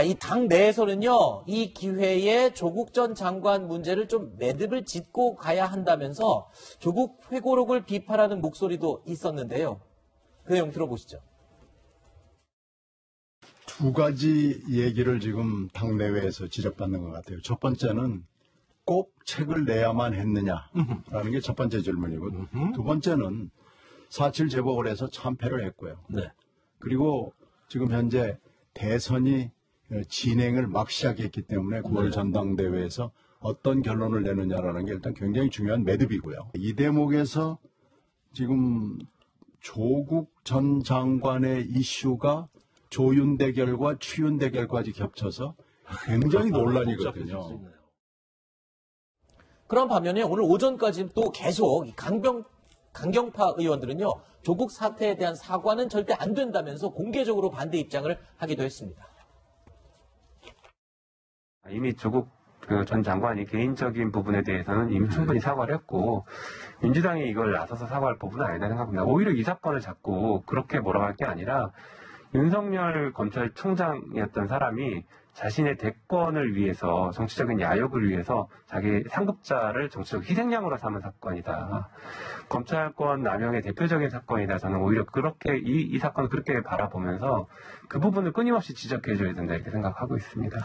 이 당 내에서는요, 이 기회에 조국 전 장관 문제를 좀 매듭을 짓고 가야 한다면서 조국 회고록을 비판하는 목소리도 있었는데요. 그 내용 들어보시죠. 두 가지 얘기를 지금 당내외에서 지적받는 것 같아요. 첫 번째는 꼭 책을 내야만 했느냐라는 게 첫 번째 질문이고, 두 번째는 4.7 재보궐 해서 참패를 했고요. 네. 그리고 지금 현재 대선이 진행을 막 시작했기 때문에 9월 전당대회에서 어떤 결론을 내느냐라는 게 일단 굉장히 중요한 매듭이고요. 이 대목에서 지금 조국 전 장관의 이슈가 조윤 대결과 추윤 대결까지 겹쳐서 굉장히 논란이거든요. 그런 반면에 오늘 오전까지 또 계속 강경파 의원들은요, 조국 사태에 대한 사과는 절대 안 된다면서 공개적으로 반대 입장을 하기도 했습니다. 이미 조국 전 장관이 개인적인 부분에 대해서는 이미 충분히 사과를 했고, 민주당이 이걸 나서서 사과할 부분은 아니다 생각합니다. 오히려 이 사건을 잡고 그렇게 뭐라고 할 게 아니라 윤석열 검찰총장이었던 사람이 자신의 대권을 위해서, 정치적인 야욕을 위해서 자기 상급자를 정치적 희생양으로 삼은 사건이다. 검찰권 남용의 대표적인 사건이다. 저는 오히려 그렇게 이 사건을 그렇게 바라보면서 그 부분을 끊임없이 지적해줘야 된다 이렇게 생각하고 있습니다.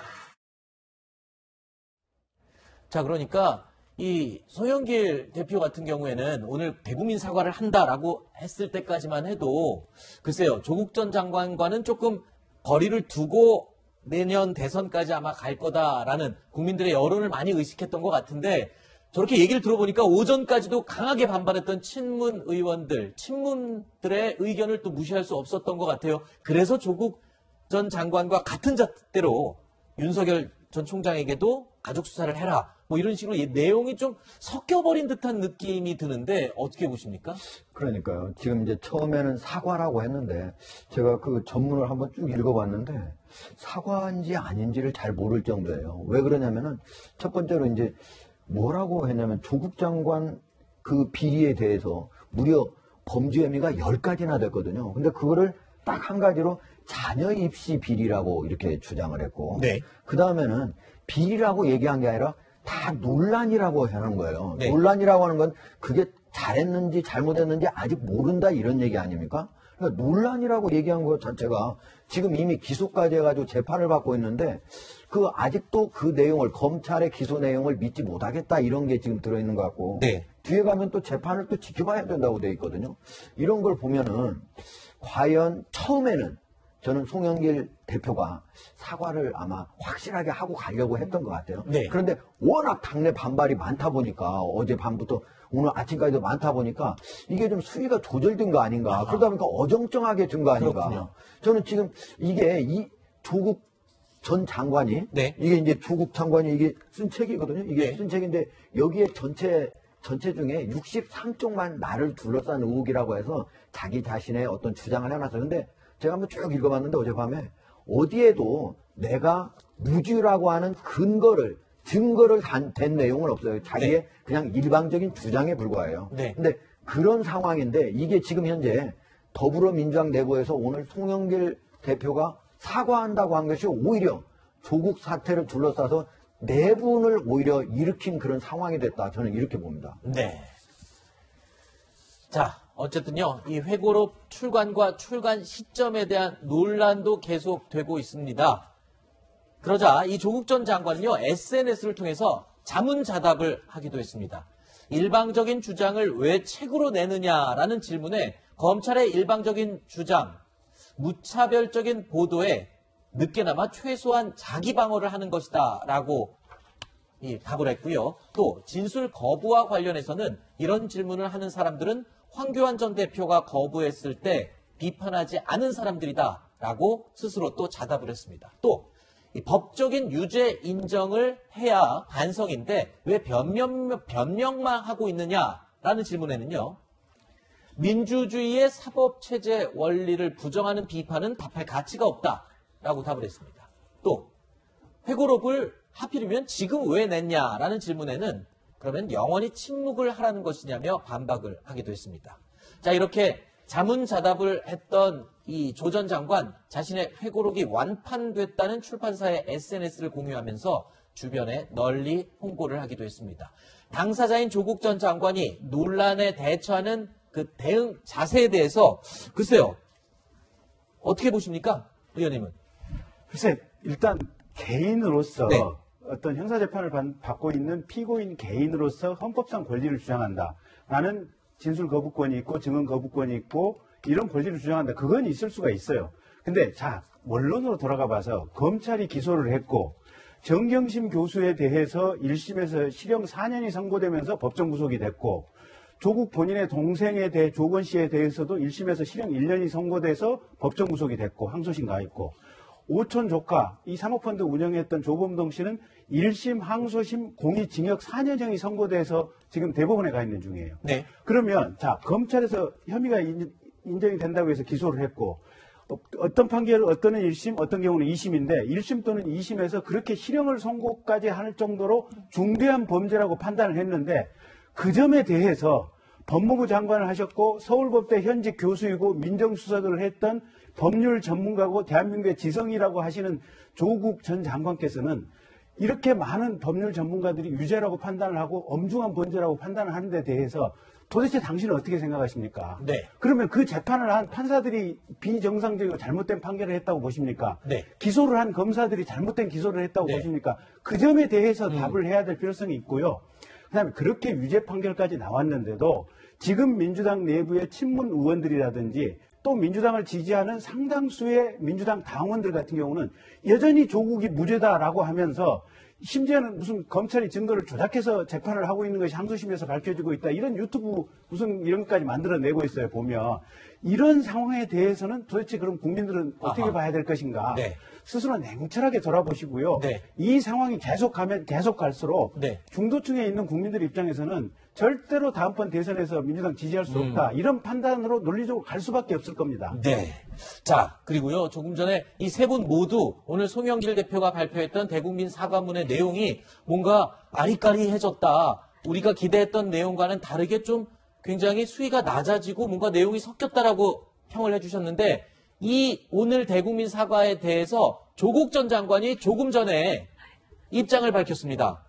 자, 그러니까 이 송영길 대표 같은 경우에는 오늘 대국민 사과를 한다라고 했을 때까지만 해도 글쎄요, 조국 전 장관과는 조금 거리를 두고 내년 대선까지 아마 갈 거다라는 국민들의 여론을 많이 의식했던 것 같은데, 저렇게 얘기를 들어보니까 오전까지도 강하게 반발했던 친문 의원들, 친문들의 의견을 또 무시할 수 없었던 것 같아요. 그래서 조국 전 장관과 같은 잣대로 윤석열 전 총장에게도 가족 수사를 해라, 뭐 이런 식으로 내용이 좀 섞여버린 듯한 느낌이 드는데 어떻게 보십니까? 그러니까요. 지금 이제 처음에는 사과라고 했는데 제가 그 전문을 한번 쭉 읽어봤는데 사과인지 아닌지를 잘 모를 정도예요. 왜 그러냐면은 첫 번째로 이제 뭐라고 했냐면 조국 장관 그 비리에 대해서 무려 범죄 혐의가 10가지나 됐거든요. 근데 그거를 딱 한 가지로 자녀 입시 비리라고 이렇게 주장을 했고, 네. 그 다음에는 비리라고 얘기한 게 아니라 다 논란이라고 하는 거예요. 네. 논란이라고 하는 건 그게 잘했는지 잘못했는지 아직 모른다 이런 얘기 아닙니까? 그러니까 논란이라고 얘기한 것 자체가 지금 이미 기소까지 해가지고 재판을 받고 있는데 그 아직도 그 내용을, 검찰의 기소 내용을 믿지 못하겠다 이런 게 지금 들어있는 것 같고, 네. 뒤에 가면 또 재판을 또 지켜봐야 된다고 돼 있거든요. 이런 걸 보면은 과연 처음에는 저는 송영길 대표가 사과를 아마 확실하게 하고 가려고 했던 것 같아요. 네. 그런데 워낙 당내 반발이 많다 보니까 어제 밤부터 오늘 아침까지도 많다 보니까 이게 좀 수위가 조절된 거 아닌가. 그러다 보니까 어정쩡하게 된 거 아닌가. 그렇군요. 저는 지금 이게 이 조국 전 장관이, 네. 이게 이제 조국 장관이 이게 쓴 책이거든요. 이게 네. 쓴 책인데 여기에 전체 중에 63쪽만 나를 둘러싼 의혹이라고 해서 자기 자신의 어떤 주장을 해놨어요. 근데 제가 한번 쭉 읽어봤는데 어젯밤에 어디에도 내가 무죄라고 하는 증거를 댄 내용은 없어요. 자기의 네. 그냥 일방적인 주장에 불과해요. 네. 근데 그런 상황인데 이게 지금 현재 더불어민주당 내부에서 오늘 송영길 대표가 사과한다고 한 것이 오히려 조국 사태를 둘러싸서 내분을 오히려 일으킨 그런 상황이 됐다. 저는 이렇게 봅니다. 네. 자, 어쨌든요, 이 회고록 출간과 출간 시점에 대한 논란도 계속되고 있습니다. 그러자 이 조국 전 장관은요, SNS를 통해서 자문자답을 하기도 했습니다. 일방적인 주장을 왜 책으로 내느냐라는 질문에 검찰의 일방적인 주장, 무차별적인 보도에 늦게나마 최소한 자기 방어를 하는 것이다 라고 답을 했고요. 또 진술 거부와 관련해서는 이런 질문을 하는 사람들은 황교안 전 대표가 거부했을 때 비판하지 않은 사람들이다 라고 스스로 또 자답을 했습니다. 또 이 법적인 유죄 인정을 해야 반성인데 왜 변명만 하고 있느냐라는 질문에는요. 민주주의의 사법체제 원리를 부정하는 비판은 답할 가치가 없다라고 답을 했습니다. 또 회고록을 하필이면 지금 왜 냈냐라는 질문에는 그러면 영원히 침묵을 하라는 것이냐며 반박을 하기도 했습니다. 자, 이렇게 자문자답을 했던 이 조 전 장관 자신의 회고록이 완판됐다는 출판사의 SNS를 공유하면서 주변에 널리 홍보를 하기도 했습니다. 당사자인 조국 전 장관이 논란에 대처하는 그 대응 자세에 대해서 글쎄요. 어떻게 보십니까? 의원님은. 글쎄, 일단 개인으로서 네. 어떤 형사재판을 받고 있는 피고인 개인으로서 헌법상 권리를 주장한다. 나는 진술 거부권이 있고 증언 거부권이 있고 이런 권리를 주장한다. 그건 있을 수가 있어요. 근데 자, 원론으로 돌아가 봐서 검찰이 기소를 했고 정경심 교수에 대해서 1심에서 실형 4년이 선고되면서 법정 구속이 됐고 조국 본인의 동생에 대해 조건 씨에 대해서도 1심에서 실형 1년이 선고돼서 법정 구속이 됐고 항소심 가했고 오촌 조카 이 사모펀드 운영했던 조범동 씨는 1심 항소심 공익징역 4년형이 선고돼서 지금 대법원에 가 있는 중이에요. 네. 그러면 자 검찰에서 혐의가 인정이 된다고 해서 기소를 했고 어떤 판결 어떤 1심 어떤 경우는 2심인데 1심 또는 2심에서 그렇게 실형을 선고까지 할 정도로 중대한 범죄라고 판단을 했는데 그 점에 대해서 법무부 장관을 하셨고 서울법대 현직 교수이고 민정수석을 했던 법률 전문가고 대한민국의 지성이라고 하시는 조국 전 장관께서는 이렇게 많은 법률 전문가들이 유죄라고 판단을 하고 엄중한 범죄라고 판단을 하는 데 대해서 도대체 당신은 어떻게 생각하십니까? 네. 그러면 그 재판을 한 판사들이 비정상적이고 잘못된 판결을 했다고 보십니까? 네. 기소를 한 검사들이 잘못된 기소를 했다고 네. 보십니까? 그 점에 대해서 답을 해야 될 필요성이 있고요. 그다음에 그렇게 유죄 판결까지 나왔는데도 지금 민주당 내부의 친문 의원들이라든지 또 민주당을 지지하는 상당수의 민주당 당원들 같은 경우는 여전히 조국이 무죄다라고 하면서 심지어는 무슨 검찰이 증거를 조작해서 재판을 하고 있는 것이 항소심에서 밝혀지고 있다. 이런 유튜브 무슨 이런 것까지 만들어내고 있어요. 보면. 이런 상황에 대해서는 도대체 그럼 국민들은 어떻게 아하. 봐야 될 것인가. 네. 스스로 냉철하게 돌아보시고요. 네. 이 상황이 계속 갈수록 네. 중도층에 있는 분들 입장에서는 절대로 다음번 대선에서 민주당 지지할 수 없다. 이런 판단으로 논리적으로 갈 수밖에 없을 겁니다. 네. 자, 그리고요, 조금 전에 이 세 분 모두 오늘 송영길 대표가 발표했던 대국민 사과문의 내용이 뭔가 아리까리해졌다. 우리가 기대했던 내용과는 다르게 좀 굉장히 수위가 낮아지고 뭔가 내용이 섞였다라고 평을 해주셨는데 이 오늘 대국민 사과에 대해서 조국 전 장관이 조금 전에 입장을 밝혔습니다.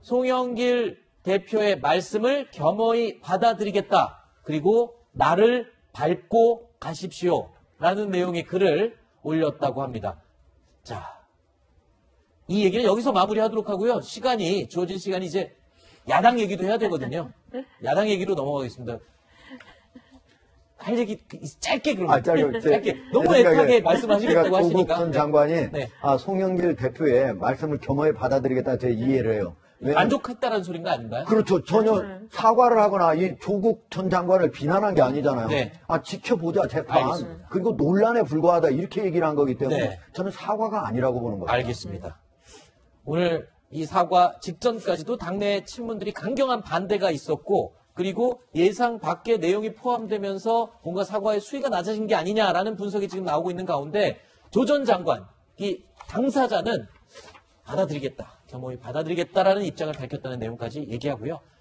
송영길 대표의 말씀을 겸허히 받아들이겠다. 그리고 나를 밟고 가십시오. 라는 내용의 글을 올렸다고 합니다. 자, 이 얘기는 여기서 마무리하도록 하고요. 시간이, 주어진 시간이 이제 야당 얘기도 해야 되거든요. 야당 얘기로 넘어가겠습니다. 할 얘기 짧게 그러면 짧게 너무 애타게 말씀하시겠다고 조국 하시니까 전 장관이 네. 송영길 대표의 말씀을 겸허히 받아들이겠다 제 이해를 해요. 만족했다라는 소린 거 아닌가요? 그렇죠. 전혀 사과를 하거나 이 조국 전 장관을 비난한 게 아니잖아요. 네. 지켜보자 재판. 알겠습니다. 그리고 논란에 불과하다 이렇게 얘기를 한 거기 때문에 네. 저는 사과가 아니라고 보는 거예요. 알겠습니다. 오늘 이 사과 직전까지도 당내 친문들이 강경한 반대가 있었고 그리고 예상 밖의 내용이 포함되면서 뭔가 사과의 수위가 낮아진 게 아니냐라는 분석이 지금 나오고 있는 가운데 조 전 장관, 이 당사자는 받아들이겠다, 겸허히 받아들이겠다라는 입장을 밝혔다는 내용까지 얘기하고요.